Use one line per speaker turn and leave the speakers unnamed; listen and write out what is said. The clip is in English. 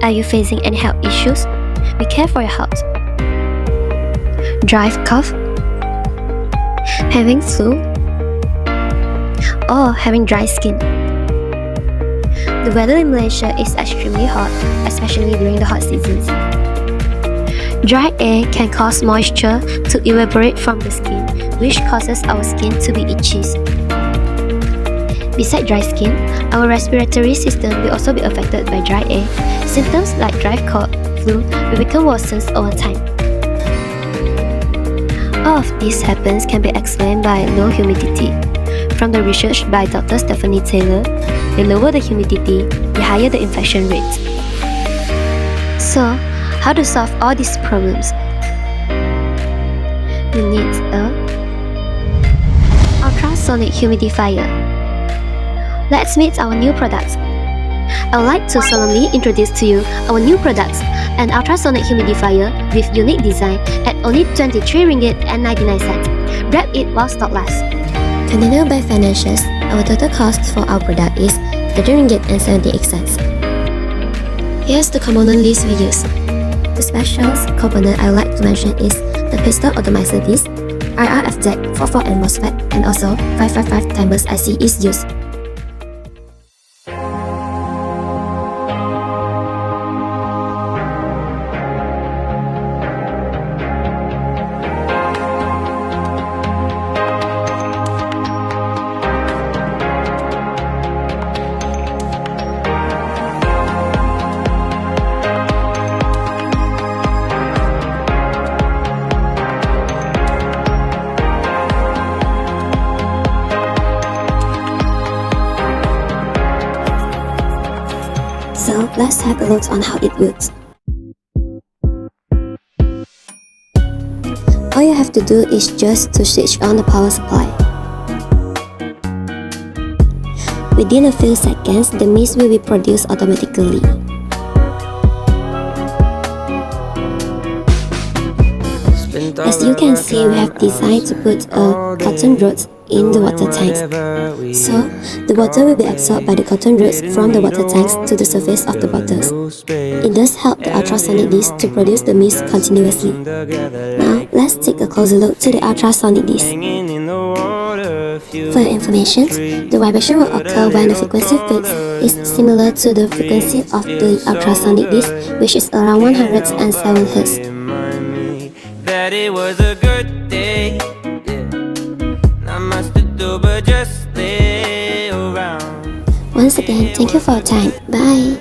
Are you facing any health issues? We care for your health. Dry cough? Having flu? Or having dry skin? The weather in Malaysia is extremely hot, especially during the hot seasons. Dry air can cause moisture to evaporate from the skin, which causes our skin to be itchy. Besides dry skin, our respiratory system will also be affected by dry air. Symptoms like dry cough, flu will become worsened over time. All of this happens can be explained by low humidity. From the research by Dr. Stephanie Taylor, the lower the humidity, the higher the infection rate. So, how to solve all these problems? You need a ultrasonic humidifier. Let's meet our new products. I would like to solemnly introduce to you our new products, an ultrasonic humidifier with unique design at only 23 ringgit and 99 cents. Grab it while stock lasts. Continued by financials, our total cost for our product is 30 ringgit and 78 cents. Here's the component list we use. The special component I would like to mention is the pistol atomizer disc, RRF jack 44N MOSFET, and also 555 timers IC is used. So let's have a look on how it works. All you have to do is just to switch on the power supply. Within a few seconds, the mist will be produced automatically. As you can see, we have decided to put a cotton rod in the water tanks. So, the water will be absorbed by the cotton rods from the water tanks to the surface of the bottles. It does help the ultrasonic disc to produce the mist continuously. Now, let's take a closer look to the ultrasonic disc. For your information, the vibration will occur when the frequency fix is similar to the frequency of the ultrasonic disc, which is around 107 Hz.
That it was a good day, yeah. Not much to do but just stay around.
Once again, thank you for your time. Bye.